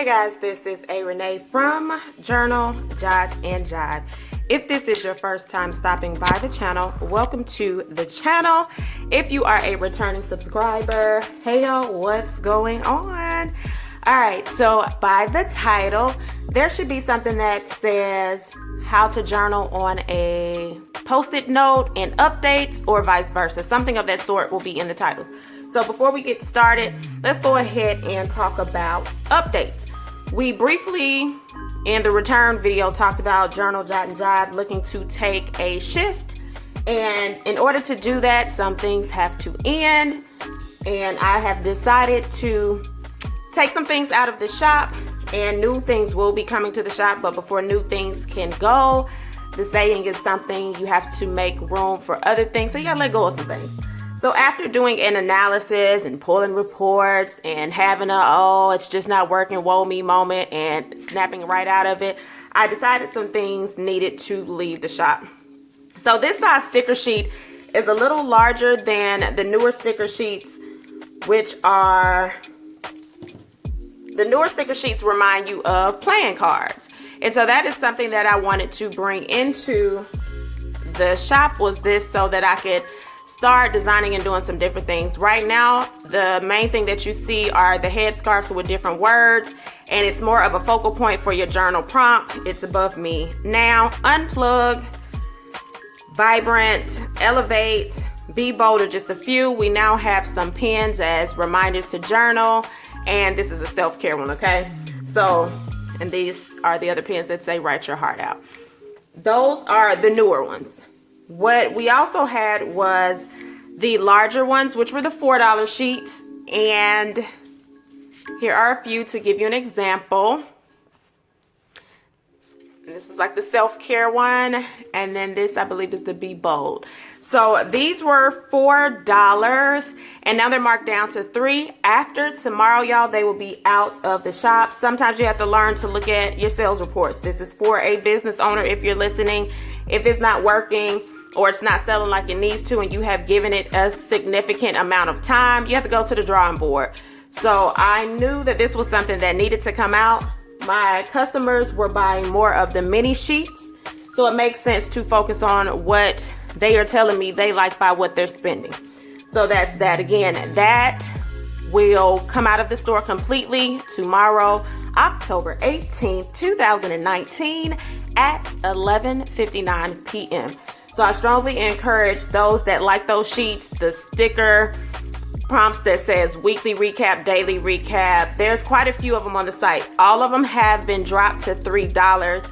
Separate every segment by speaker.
Speaker 1: Hey guys, this is Renee from Journal, Jot, and Jive. If this is your first time stopping by the channel, welcome to the channel. If you are a returning subscriber, hey y'all, what's going on? All right, so by the title, there should be something that says how to journal on a post-it note and updates, or vice versa. Something of that sort will be in the titles. So before we get started, let's go ahead and talk about updates. We briefly, in the return video, talked about Journal, Jot, and Jive looking to take a shift. And in order to do that, some things have to end. And I have decided to take some things out of the shop, and new things will be coming to the shop. But before new things can go, the saying is something, you have to make room for other things. So you gotta let go of some things. So after doing an analysis and pulling reports and having a, oh, it's just not working, woe me moment, and snapping right out of it, I decided some things needed to leave the shop. So this size sticker sheet is a little larger than the newer sticker sheets, which are, the newer sticker sheets remind you of playing cards. And so that is something that I wanted to bring into the shop, was this, so that I could start designing and doing some different things. Right now, the main thing that you see are the headscarves with different words, and it's more of a focal point for your journal prompt. It's above me now. Unplug, vibrant, elevate, be bold are just a few. We now have some pins as reminders to journal, and this is a self-care one, okay? So, and these are the other pins that say write your heart out. Those are the newer ones. What we also had was the larger ones, which were the $4 sheets. And here are a few to give you an example. And this is like the self-care one. And then this, I believe, is the Be Bold. So these were $4, and now they're marked down to $3. After tomorrow, y'all, they will be out of the shop. Sometimes you have to learn to look at your sales reports. This is for a business owner if you're listening. If it's not working, or it's not selling like it needs to, and you have given it a significant amount of time, you have to go to the drawing board. So I knew that this was something that needed to come out. My customers were buying more of the mini sheets, so it makes sense to focus on what they are telling me they like by what they're spending. So that's that. Again, that will come out of the store completely tomorrow, October 18th, 2019 at 11:59 p.m. So I strongly encourage those that like those sheets, the sticker prompts that says weekly recap, daily recap. There's quite a few of them on the site. All of them have been dropped to $3.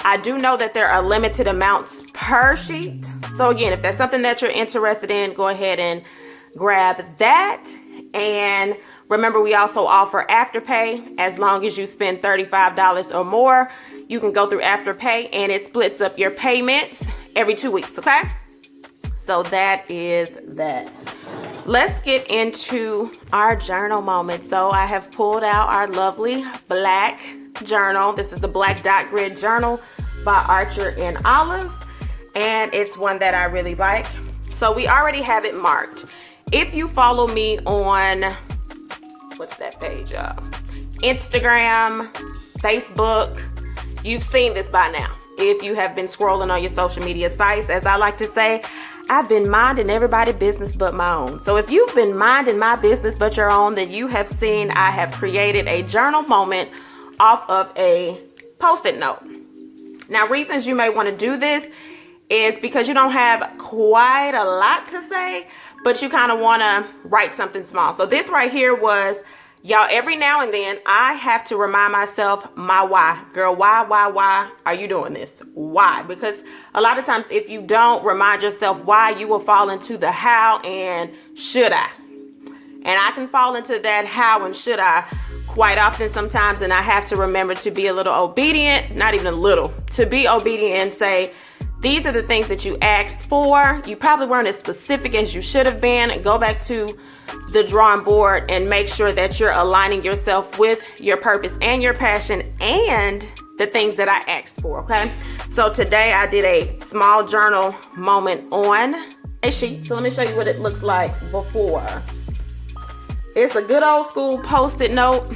Speaker 1: I do know that there are limited amounts per sheet. So again, if that's something that you're interested in, go ahead and grab that. And remember, we also offer Afterpay. As long as you spend $35 or more, you can go through Afterpay, and it splits up your payments every 2 weeks, okay? So that is that. Let's get into our journal moment. So I have pulled out our lovely black journal. This is the Black Dot Grid Journal by Archer and Olive, and it's one that I really like. So we already have it marked. If you follow me on, what's that page, Instagram, Facebook, you've seen this by now. If you have been scrolling on your social media sites, as I like to say, I've been minding everybody's business but my own. So if you've been minding my business but your own, then you have seen I have created a journal moment off of a post-it note. Now, reasons you may want to do this is because you don't have quite a lot to say, but you kind of want to write something small. So this right here was, y'all, every now and then I have to remind myself my why. Girl, why are you doing this? Why? Because a lot of times if you don't remind yourself why, you will fall into the how and should I. And I can fall into that how and should I quite often sometimes, and I have to remember to be a little obedient, not even a little, to be obedient and say, these are the things that you asked for. You probably weren't as specific as you should have been. Go back to the drawing board and make sure that you're aligning yourself with your purpose and your passion and the things that I asked for, okay? So today I did a small journal moment on a sheet. So let me show you what it looks like before. It's a good old school post-it note.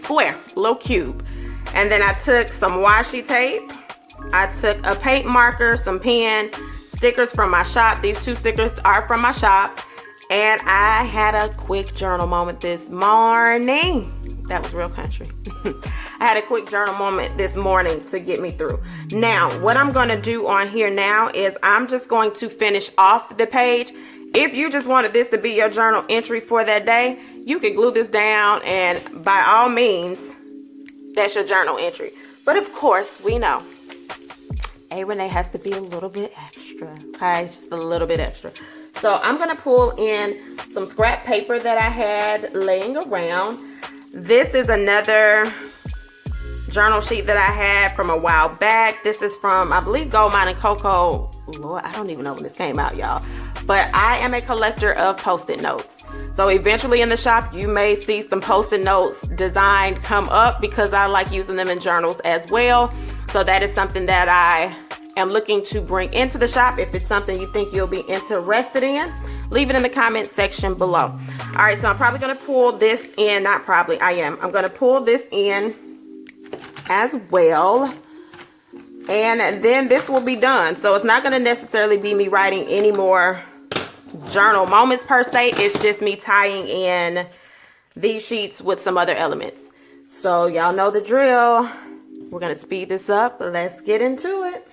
Speaker 1: square, little cube. And then I took some washi tape. I took a paint marker, some pen, stickers from my shop. These 2 stickers are from my shop. And I had a quick journal moment this morning. That was real country. I had a quick journal moment this morning to get me through. Now, what I'm going to do on here now is I'm just going to finish off the page. If you just wanted this to be your journal entry for that day, you can glue this down, and by all means, that's your journal entry. But of course, we know Renee has to be a little bit extra, okay? Just a little bit extra. So I'm gonna pull in some scrap paper that I had laying around. This is another journal sheet that I had from a while back. This is from, I believe, Gold Mine and Cocoa. Lord, I don't even know when this came out, y'all. But I am a collector of Post-it notes. So eventually in the shop, you may see some Post-it notes designed come up because I like using them in journals as well. So that is something that I am looking to bring into the shop. If it's something you think you'll be interested in, leave it in the comment section below. All right, so I'm probably gonna pull this in, not probably, I am. I'm gonna pull this in as well. And then this will be done. So it's not gonna necessarily be me writing any more journal moments per se. It's just me tying in these sheets with some other elements. So y'all know the drill. We're gonna speed this up. Let's get into it.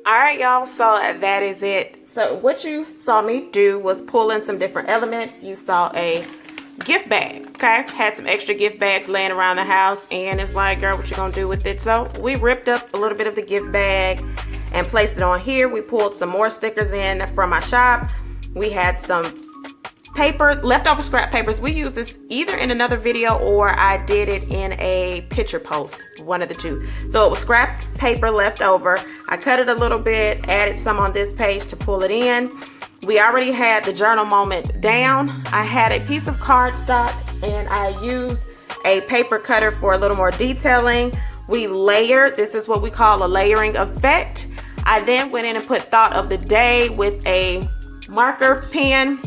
Speaker 1: All right, y'all, so that is it. So what you saw me do was pull in some different elements. You saw a gift bag, okay? Had some extra gift bags laying around the house, and it's like, girl, what you gonna do with it? So we ripped up a little bit of the gift bag and placed it on here. We pulled some more stickers in from my shop. We had some paper, leftover scrap papers. We used this either in another video or I did it in a picture post, one of the two. So it was scrap paper left over. I cut it a little bit, added some on this page to pull it in. We already had the journal moment down. I had a piece of cardstock and I used a paper cutter for a little more detailing. We layered, this is what we call a layering effect. I then went in and put thought of the day with a marker pen,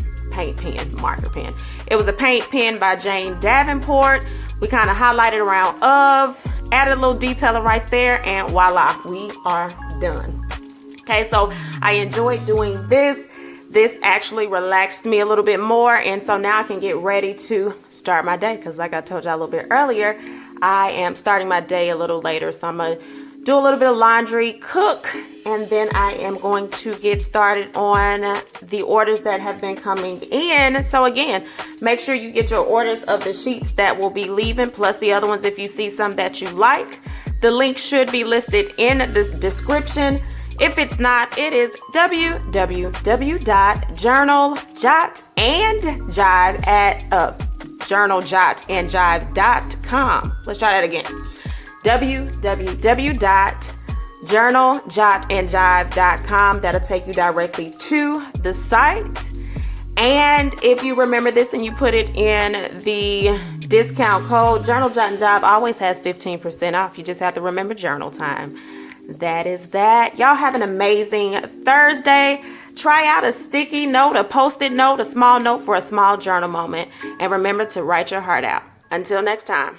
Speaker 1: marker pen. It was a paint pen by Jane Davenport. We kind of highlighted around of, added a little detailing right there, and voila, we are done. Okay, so I enjoyed doing this. This actually relaxed me a little bit more, and so now I can get ready to start my day, because like I told you a little bit earlier, I am starting my day a little later. So I'm gonna do a little bit of laundry, cook, and then I am going to get started on the orders that have been coming in. So again, make sure you get your orders of the sheets that will be leaving, plus the other ones if you see some that you like. The link should be listed in the description. If it's not, it is www.journaljotandjive.com. Let's try that again. www.journaljotandjive.com. That'll take you directly to the site. And if you remember this and you put it in the discount code, Journal Jot and Jive always has 15% off. You just have to remember journal time. That is that. Y'all have an amazing Thursday. Try out a sticky note, a post-it note, a small note for a small journal moment. And remember to write your heart out. Until next time.